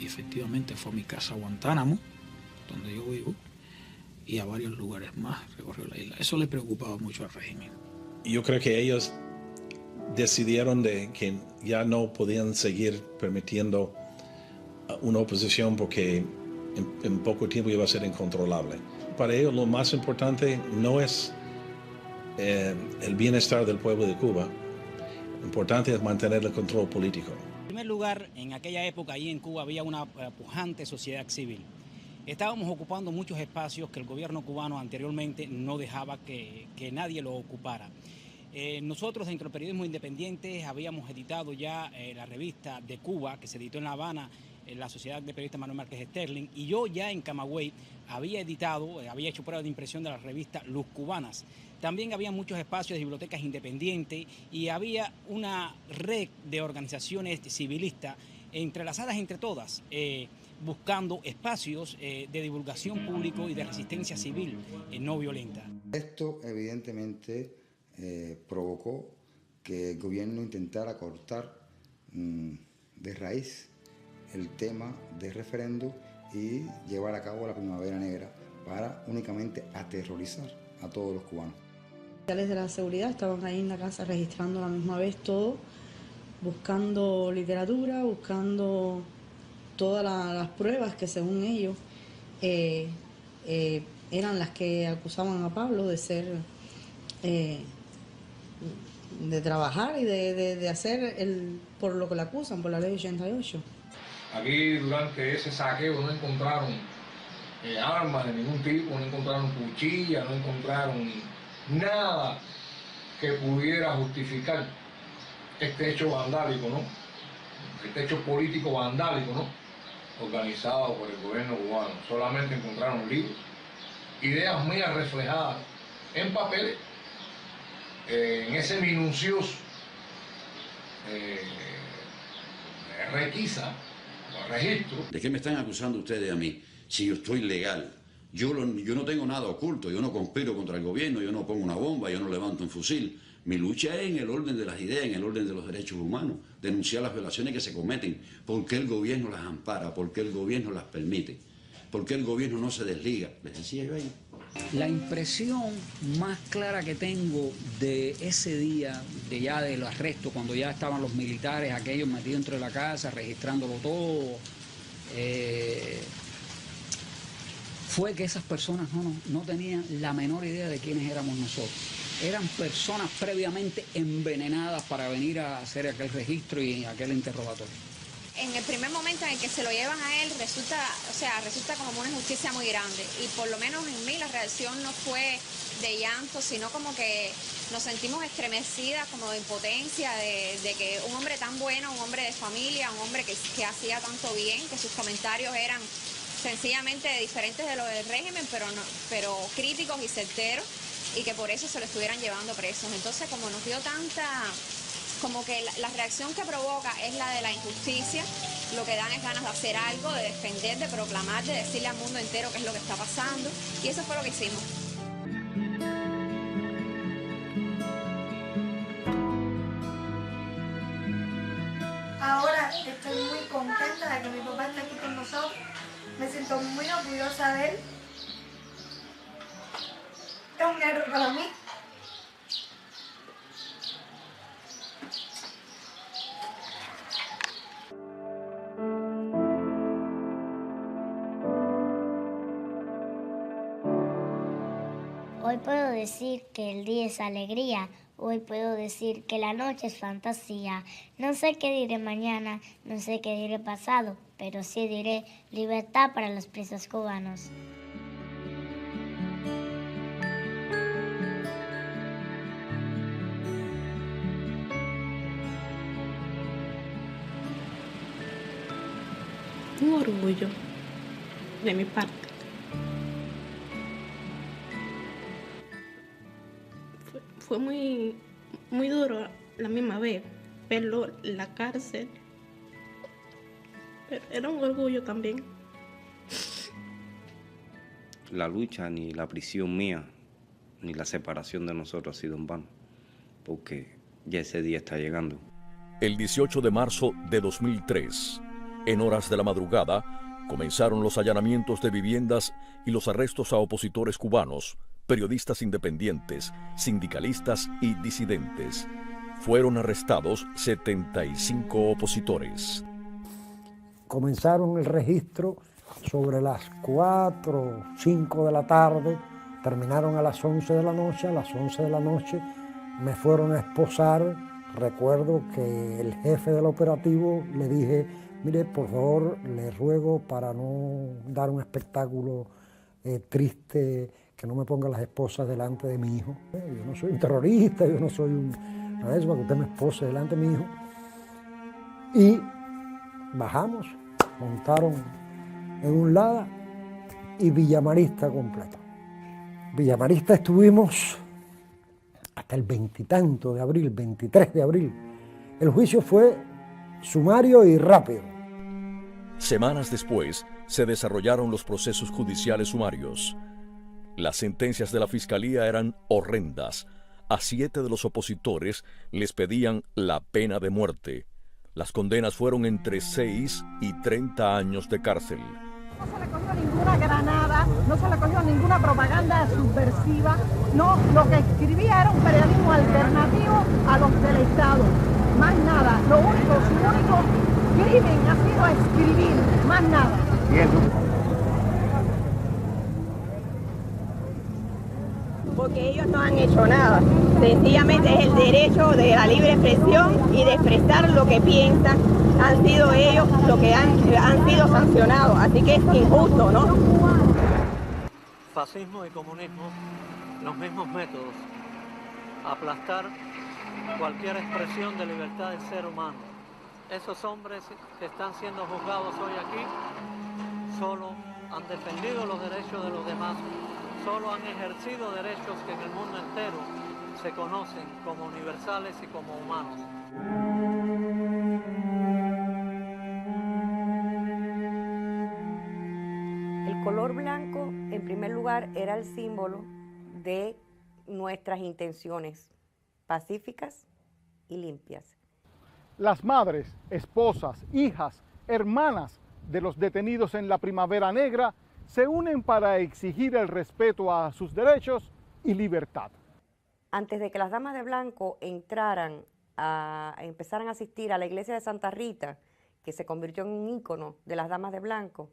efectivamente fue a mi casa Guantánamo, donde yo vivo, y a varios lugares más recorrió la isla. Eso le preocupaba mucho al régimen. Yo creo que ellos decidieron de que ya no podían seguir permitiendo una oposición porque en poco tiempo iba a ser incontrolable. Para ellos lo más importante no es el bienestar del pueblo de Cuba, lo importante es mantener el control político. En primer lugar, en aquella época ahí en Cuba había una pujante sociedad civil. Estábamos ocupando muchos espacios que el gobierno cubano anteriormente no dejaba que nadie lo ocupara. Nosotros, dentro del periodismo independiente, habíamos editado ya la revista de Cuba, que se editó en La Habana, en la Sociedad de Periodistas Manuel Márquez Sterling, y yo ya en Camagüey había editado, había hecho pruebas de impresión de la revista Luz Cubanas. También había muchos espacios de bibliotecas independientes y había una red de organizaciones civilistas entrelazadas entre todas, buscando espacios de divulgación público y de resistencia civil no violenta. Esto evidentemente provocó que el gobierno intentara cortar de raíz el tema del referendo y llevar a cabo la Primavera Negra para únicamente aterrorizar a todos los cubanos. Oficiales de la seguridad estaban ahí en la casa registrando a la misma vez todo, buscando literatura, buscando todas las pruebas que según ellos eran las que acusaban a Pablo de ser, de trabajar y de hacer por lo que le acusan, por la ley 88. Aquí durante ese saqueo no encontraron armas de ningún tipo, no encontraron cuchillas, no encontraron nada que pudiera justificar este hecho vandálico, ¿no? Este hecho político vandálico, ¿no? Organizado por el gobierno cubano. Solamente encontraron libros, ideas mías reflejadas en papeles, en ese minucioso requisa, registro. ¿De qué me están acusando ustedes a mí? Si yo estoy legal. Yo no tengo nada oculto, yo no conspiro contra el gobierno, yo no pongo una bomba, yo no levanto un fusil. Mi lucha es en el orden de las ideas, en el orden de los derechos humanos, denunciar las violaciones que se cometen, por qué el gobierno las ampara, por qué el gobierno las permite, por qué el gobierno no se desliga. Les decía yo ahí. La impresión más clara que tengo de ese día, de los arrestos, cuando ya estaban los militares, aquellos metidos dentro de la casa, registrándolo todo, fue que esas personas no tenían la menor idea de quiénes éramos nosotros. Eran personas previamente envenenadas para venir a hacer aquel registro y aquel interrogatorio. En el primer momento en el que se lo llevan a él resulta como una injusticia muy grande, y por lo menos en mí la reacción no fue de llanto, sino como que nos sentimos estremecidas, como de impotencia, de que un hombre tan bueno, un hombre de familia, un hombre que hacía tanto bien, que sus comentarios eran sencillamente diferentes de los del régimen, pero críticos y certeros, y que por eso se lo estuvieran llevando presos. Entonces, como nos dio como que la reacción que provoca es la de la injusticia, lo que dan es ganas de hacer algo, de defender, de proclamar, de decirle al mundo entero qué es lo que está pasando, y eso fue lo que hicimos. Ahora estoy muy contenta de que mi papá esté aquí con nosotros, me siento muy orgullosa de él, es un héroe para mí. Hoy puedo decir que el día es alegría, hoy puedo decir que la noche es fantasía. No sé qué diré mañana, no sé qué diré pasado, pero sí diré libertad para los presos cubanos. Un orgullo de mi parte. Fue muy duro la misma vez verlo en la cárcel, pero era un orgullo también. La lucha, ni la prisión mía, ni la separación de nosotros ha sido en vano, porque ya ese día está llegando. El 18 de marzo de 2003, en horas de la madrugada, comenzaron los allanamientos de viviendas y los arrestos a opositores cubanos, periodistas independientes, sindicalistas y disidentes. Fueron arrestados 75 opositores. Comenzaron el registro sobre las 4 o 5 de la tarde, terminaron a las 11 de la noche. A las 11 de la noche me fueron a esposar. Recuerdo que el jefe del operativo le dije: mire, por favor, le ruego, para no dar un espectáculo triste, que no me ponga las esposas delante de mi hijo. Yo no soy un terrorista, yo no soy nada de eso, para que usted me espose delante de mi hijo. Y bajamos, montaron en un Lada y Villamarista completo. Villamarista estuvimos hasta el 20 y tanto de abril, 23 de abril. El juicio fue sumario y rápido. Semanas después, se desarrollaron los procesos judiciales sumarios. Las sentencias de la Fiscalía eran horrendas. A 7 de los opositores les pedían la pena de muerte. Las condenas fueron entre 6 y 30 años de cárcel. No se le cogió ninguna granada, no se le cogió ninguna propaganda subversiva. No, lo que escribía era un periodismo alternativo a los del Estado. Más nada, su único crimen ha sido escribir, más nada. Porque ellos no han hecho nada. Sencillamente es el derecho de la libre expresión y de expresar lo que piensan. Han sido ellos los que han sido sancionados, así que es injusto, ¿no? Fascismo y comunismo, los mismos métodos. Aplastar cualquier expresión de libertad del ser humano. Esos hombres que están siendo juzgados hoy aquí solo han defendido los derechos de los demás, solo han ejercido derechos que en el mundo entero se conocen como universales y como humanos. El color blanco, en primer lugar, era el símbolo de nuestras intenciones pacíficas y limpias. Las madres, esposas, hijas, hermanas de los detenidos en la Primavera Negra se unen para exigir el respeto a sus derechos y libertad. Antes de que las damas de blanco empezaran a asistir a la iglesia de Santa Rita, que se convirtió en un ícono de las damas de blanco,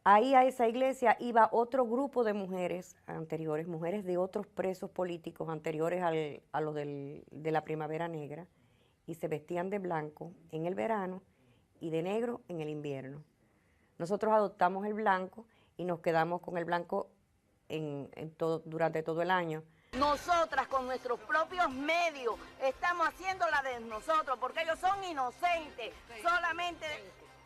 ahí a esa iglesia iba otro grupo de mujeres anteriores, mujeres de otros presos políticos anteriores a los de la Primavera Negra, y se vestían de blanco en el verano y de negro en el invierno. Nosotros adoptamos el blanco y nos quedamos con el blanco durante todo el año. Nosotras con nuestros propios medios estamos haciendo la de nosotros, porque ellos son inocentes, solamente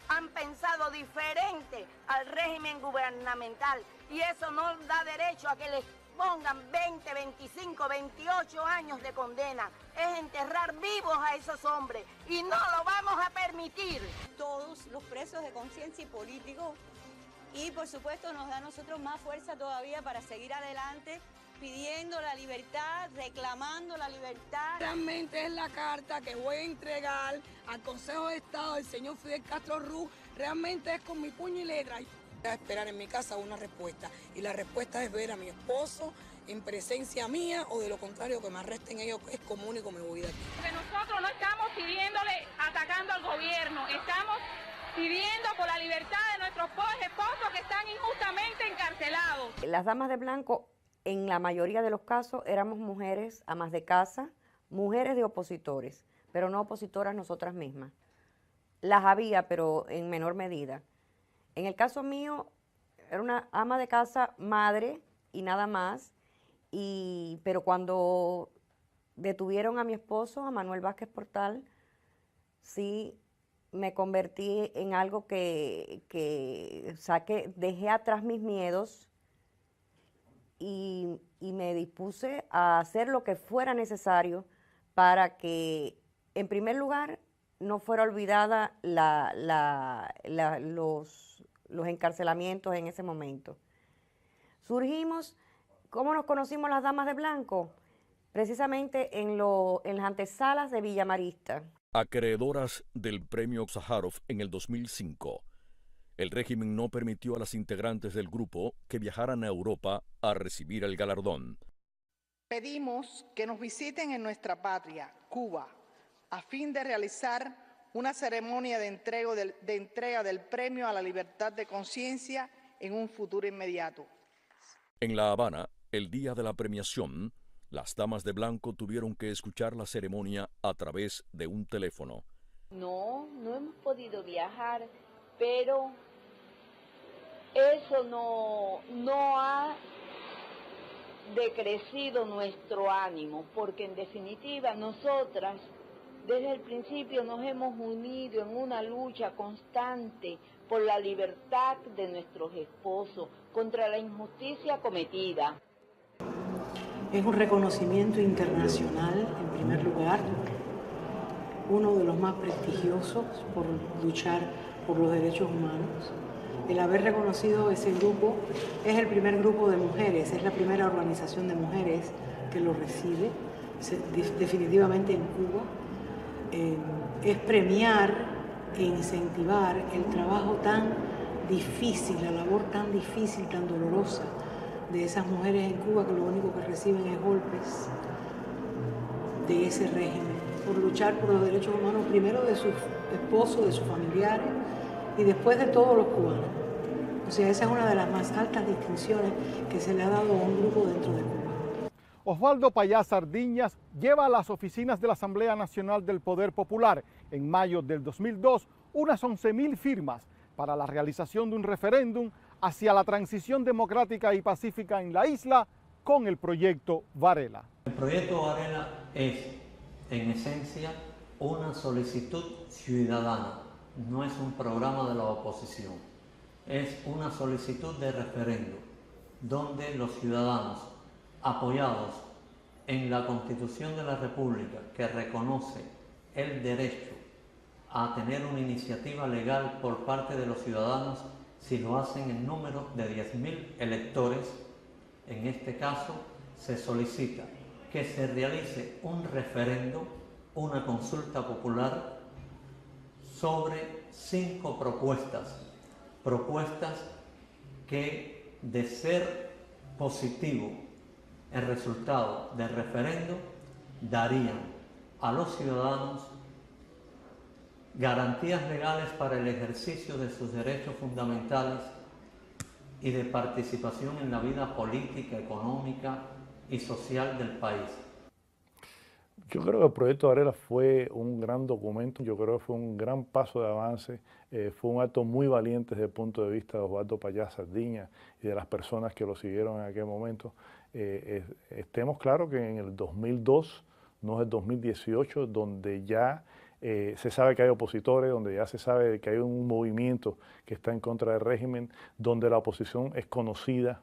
han pensado diferente al régimen gubernamental y eso no da derecho a que les pongan 20, 25, 28 años de condena. Es enterrar vivos a esos hombres y no lo vamos a permitir. Todos los presos de conciencia y políticos, y por supuesto nos da a nosotros más fuerza todavía para seguir adelante, pidiendo la libertad, reclamando la libertad. Realmente es la carta que voy a entregar al Consejo de Estado del señor Fidel Castro Ruz, realmente es con mi puño y letra. Voy a esperar en mi casa una respuesta, y la respuesta es ver a mi esposo en presencia mía, o de lo contrario que me arresten ellos, es común y me voy de aquí. Porque nosotros no estamos pidiéndole, atacando al gobierno, estamos pidiendo por la libertad de nuestros pobres esposos que están injustamente encarcelados. Las damas de blanco, en la mayoría de los casos, éramos mujeres amas de casa, mujeres de opositores, pero no opositoras nosotras mismas. las había, pero en menor medida. En el caso mío, era una ama de casa, madre y nada más, pero cuando detuvieron a mi esposo, a Manuel Vázquez Portal, sí me convertí en algo que dejé atrás mis miedos y me dispuse a hacer lo que fuera necesario para que, en primer lugar, no fuera olvidada los encarcelamientos en ese momento. Surgimos, ¿cómo nos conocimos las Damas de Blanco? Precisamente en las antesalas de Villa Marista. Acreedoras del premio Sájarov en el 2005, el régimen no permitió a las integrantes del grupo que viajaran a Europa a recibir el galardón. Pedimos que nos visiten en nuestra patria, Cuba, a fin de realizar una ceremonia de entrega del Premio a la Libertad de Conciencia en un futuro inmediato. En La Habana, el día de la premiación, las Damas de Blanco tuvieron que escuchar la ceremonia a través de un teléfono. No hemos podido viajar, pero eso no ha decrecido nuestro ánimo, porque en definitiva nosotras desde el principio nos hemos unido en una lucha constante por la libertad de nuestros esposos, contra la injusticia cometida. Es un reconocimiento internacional, en primer lugar, uno de los más prestigiosos por luchar por los derechos humanos. El haber reconocido ese grupo, es el primer grupo de mujeres, es la primera organización de mujeres que lo recibe, definitivamente en Cuba. Es premiar e incentivar el trabajo tan difícil, la labor tan difícil, tan dolorosa de esas mujeres en Cuba que lo único que reciben es golpes de ese régimen, por luchar por los derechos humanos, primero de sus esposos, de sus familiares y después de todos los cubanos. O sea, esa es una de las más altas distinciones que se le ha dado a un grupo dentro de Cuba. Osvaldo Payá Sardiñas lleva a las oficinas de la Asamblea Nacional del Poder Popular en mayo del 2002 unas 11.000 firmas para la realización de un referéndum hacia la transición democrática y pacífica en la isla con el proyecto Varela. El proyecto Varela es, en esencia, una solicitud ciudadana, no es un programa de la oposición, es una solicitud de referéndum, donde los ciudadanos, apoyados en la Constitución de la República, que reconoce el derecho a tener una iniciativa legal por parte de los ciudadanos, si lo hacen en número de 10.000 electores, en este caso se solicita que se realice un referéndum, una consulta popular sobre 5 propuestas que, de ser positivo el resultado del referéndum, darían a los ciudadanos garantías legales para el ejercicio de sus derechos fundamentales y de participación en la vida política, económica y social del país. Yo creo que el proyecto Varela fue un gran documento, yo creo que fue un gran paso de avance, fue un acto muy valiente desde el punto de vista de Osvaldo Payá Sardiñas y de las personas que lo siguieron en aquel momento. Estemos claros que en el 2002, no es el 2018, donde ya se sabe que hay opositores, donde ya se sabe que hay un movimiento que está en contra del régimen, donde la oposición es conocida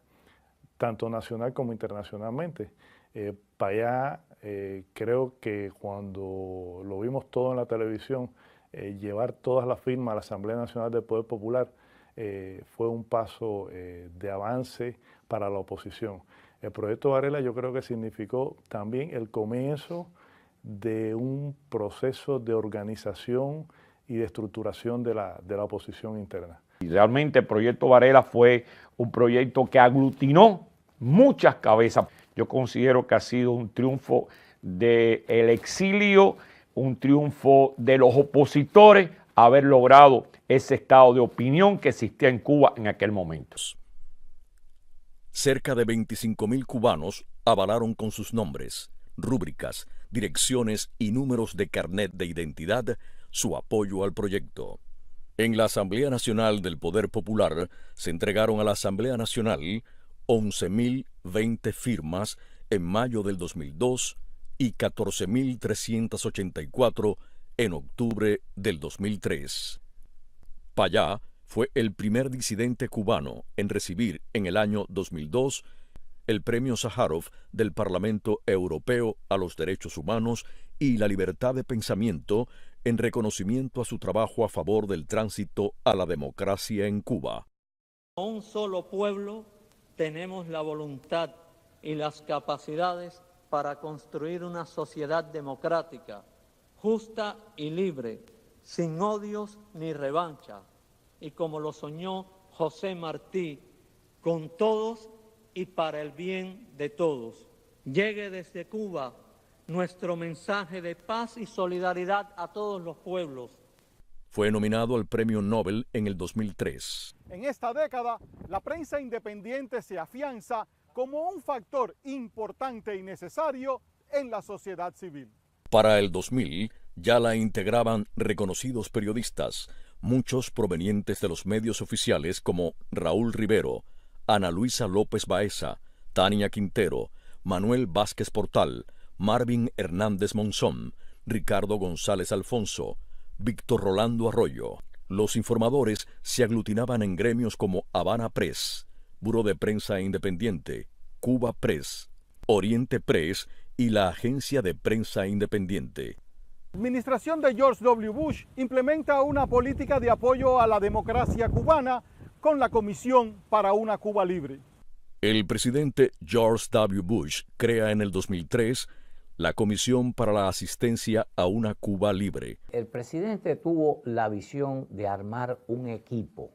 tanto nacional como internacionalmente. Payá, creo que cuando lo vimos todo en la televisión, llevar todas las firmas a la Asamblea Nacional del Poder Popular fue un paso de avance para la oposición. El proyecto Varela yo creo que significó también el comienzo de un proceso de organización y de estructuración de la oposición interna. Y realmente el proyecto Varela fue un proyecto que aglutinó muchas cabezas. Yo considero que ha sido un triunfo del exilio, un triunfo de los opositores, haber logrado ese estado de opinión que existía en Cuba en aquel momento. Cerca de 25.000 cubanos avalaron con sus nombres, rúbricas, direcciones y números de carnet de identidad su apoyo al proyecto. En la Asamblea Nacional del Poder Popular se entregaron a la Asamblea Nacional 11.020 firmas en mayo del 2002 y 14.384 en octubre del 2003. Payá fue el primer disidente cubano en recibir en el año 2002 el Premio Sájarov del Parlamento Europeo a los Derechos Humanos y la Libertad de Pensamiento en reconocimiento a su trabajo a favor del tránsito a la democracia en Cuba. Un solo pueblo tenemos la voluntad y las capacidades para construir una sociedad democrática, justa y libre, sin odios ni revancha, y como lo soñó José Martí, con todos y para el bien de todos. Llegue desde Cuba nuestro mensaje de paz y solidaridad a todos los pueblos. Fue nominado al Premio Nobel en el 2003. En esta década, la prensa independiente se afianza como un factor importante y necesario en la sociedad civil. Para el 2000 ya la integraban reconocidos periodistas, muchos provenientes de los medios oficiales como Raúl Rivero, Ana Luisa López Baeza, Tania Quintero, Manuel Vázquez Portal, Marvin Hernández Monzón, Ricardo González Alfonso, Víctor Rolando Arroyo. Los informadores se aglutinaban en gremios como Habana Press, Buró de Prensa Independiente, Cuba Press, Oriente Press y la Agencia de Prensa Independiente. La administración de George W. Bush implementa una política de apoyo a la democracia cubana con la Comisión para una Cuba Libre. El presidente George W. Bush crea en el 2003 la Comisión para la Asistencia a una Cuba Libre. El presidente tuvo la visión de armar un equipo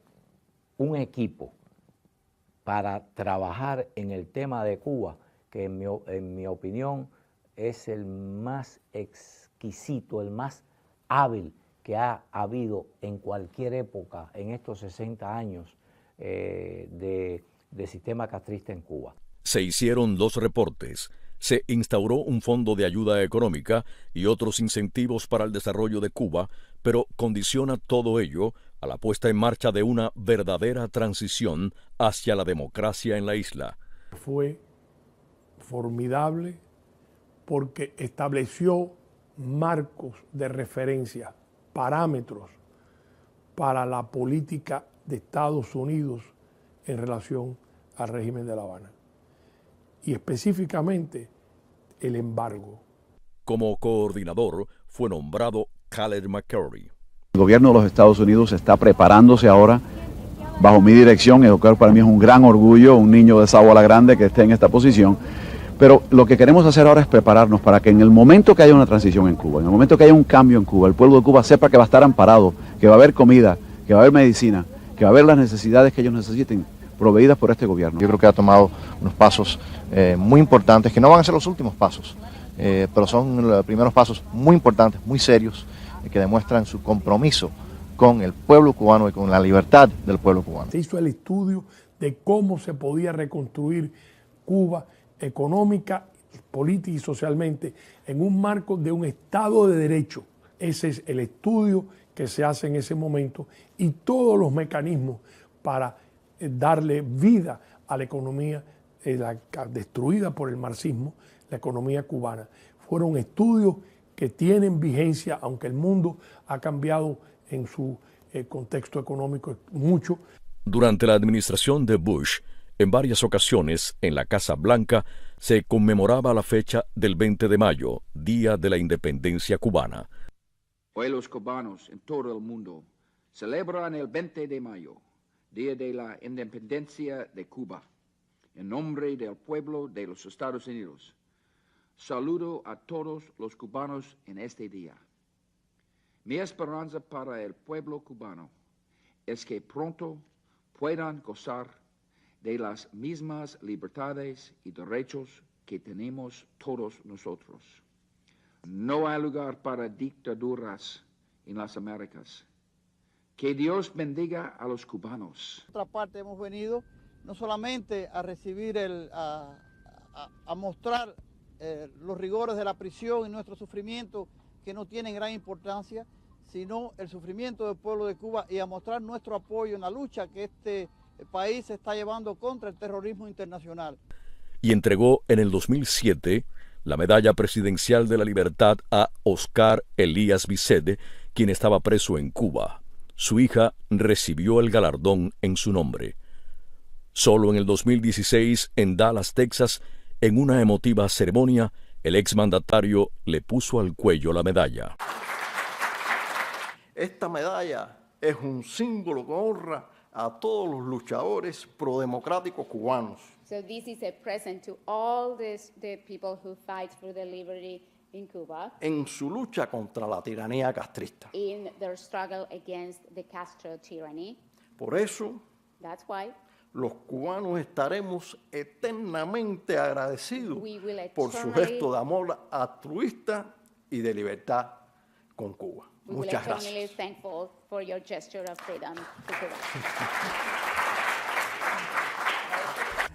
para trabajar en el tema de Cuba, que en mi opinión es el más exquisito, el más hábil que ha habido en cualquier época en estos 60 años de sistema castrista en Cuba. Se hicieron 2 reportes. Se instauró un fondo de ayuda económica y otros incentivos para el desarrollo de Cuba, pero condiciona todo ello a la puesta en marcha de una verdadera transición hacia la democracia en la isla. Fue formidable porque estableció marcos de referencia, parámetros para la política de Estados Unidos en relación al régimen de La Habana. Y específicamente el embargo. Como coordinador fue nombrado Khaled McCurry. El gobierno de los Estados Unidos está preparándose ahora bajo mi dirección, lo cual para mí es un gran orgullo, un niño de Sabana Grande que esté en esta posición. Pero lo que queremos hacer ahora es prepararnos para que en el momento que haya una transición en Cuba, en el momento que haya un cambio en Cuba, el pueblo de Cuba sepa que va a estar amparado, que va a haber comida, que va a haber medicina, que va a haber las necesidades que ellos necesiten proveídas por este gobierno. Yo creo que ha tomado unos pasos muy importantes, que no van a ser los últimos pasos, pero son los primeros pasos muy importantes, muy serios, que demuestran su compromiso con el pueblo cubano y con la libertad del pueblo cubano. Se hizo el estudio de cómo se podía reconstruir Cuba económica, política y socialmente en un marco de un Estado de Derecho. Ese es el estudio que se hace en ese momento y todos los mecanismos para darle vida a la economía destruida por el marxismo, la economía cubana. Fueron estudios que tienen vigencia, aunque el mundo ha cambiado en su contexto económico mucho. Durante la administración de Bush, en varias ocasiones en la Casa Blanca se conmemoraba la fecha del 20 de mayo, Día de la Independencia Cubana. Hoy los cubanos en todo el mundo celebran el 20 de mayo, Día de la Independencia de Cuba. En nombre del pueblo de los Estados Unidos, saludo a todos los cubanos en este día. Mi esperanza para el pueblo cubano es que pronto puedan gozar de las mismas libertades y derechos que tenemos todos nosotros. No hay lugar para dictaduras en las Américas. Que Dios bendiga a los cubanos. Por otra parte, hemos venido no solamente a recibir, a mostrar los rigores de la prisión y nuestro sufrimiento, que no tienen gran importancia, sino el sufrimiento del pueblo de Cuba y a mostrar nuestro apoyo en la lucha que este país está llevando contra el terrorismo internacional. Y entregó en el 2007 la Medalla Presidencial de la Libertad a Oscar Elías Bicede, quien estaba preso en Cuba. Su hija recibió el galardón en su nombre. Solo en el 2016, en Dallas, Texas, en una emotiva ceremonia, el exmandatario le puso al cuello la medalla. Esta medalla es un símbolo que honra a todos los luchadores prodemocráticos cubanos. So this is a present to all the people who fight for the liberty in Cuba. En su lucha contra la tiranía castrista. In their struggle against the Castro tyranny. Por eso, that's why los cubanos estaremos eternamente agradecidos por su gesto de amor altruista y de libertad con Cuba. Muchas gracias.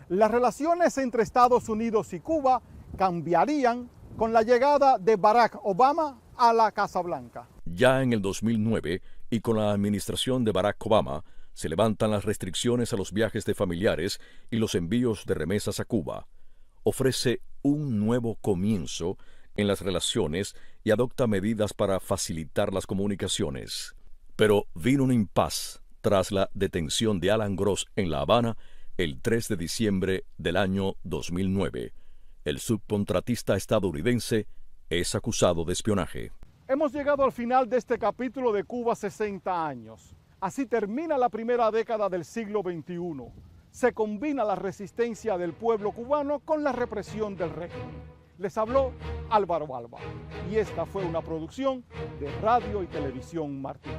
Las relaciones entre Estados Unidos y Cuba cambiarían con la llegada de Barack Obama a la Casa Blanca. Ya en el 2009, y con la administración de Barack Obama, se levantan las restricciones a los viajes de familiares y los envíos de remesas a Cuba. Ofrece un nuevo comienzo en las relaciones y adopta medidas para facilitar las comunicaciones. Pero vino un impas tras la detención de Alan Gross en La Habana el 3 de diciembre del año 2009. El subcontratista estadounidense es acusado de espionaje. Hemos llegado al final de este capítulo de Cuba 60 años. Así termina la primera década del siglo XXI. Se combina la resistencia del pueblo cubano con la represión del régimen. Les habló Álvaro Alba y esta fue una producción de Radio y Televisión Martí.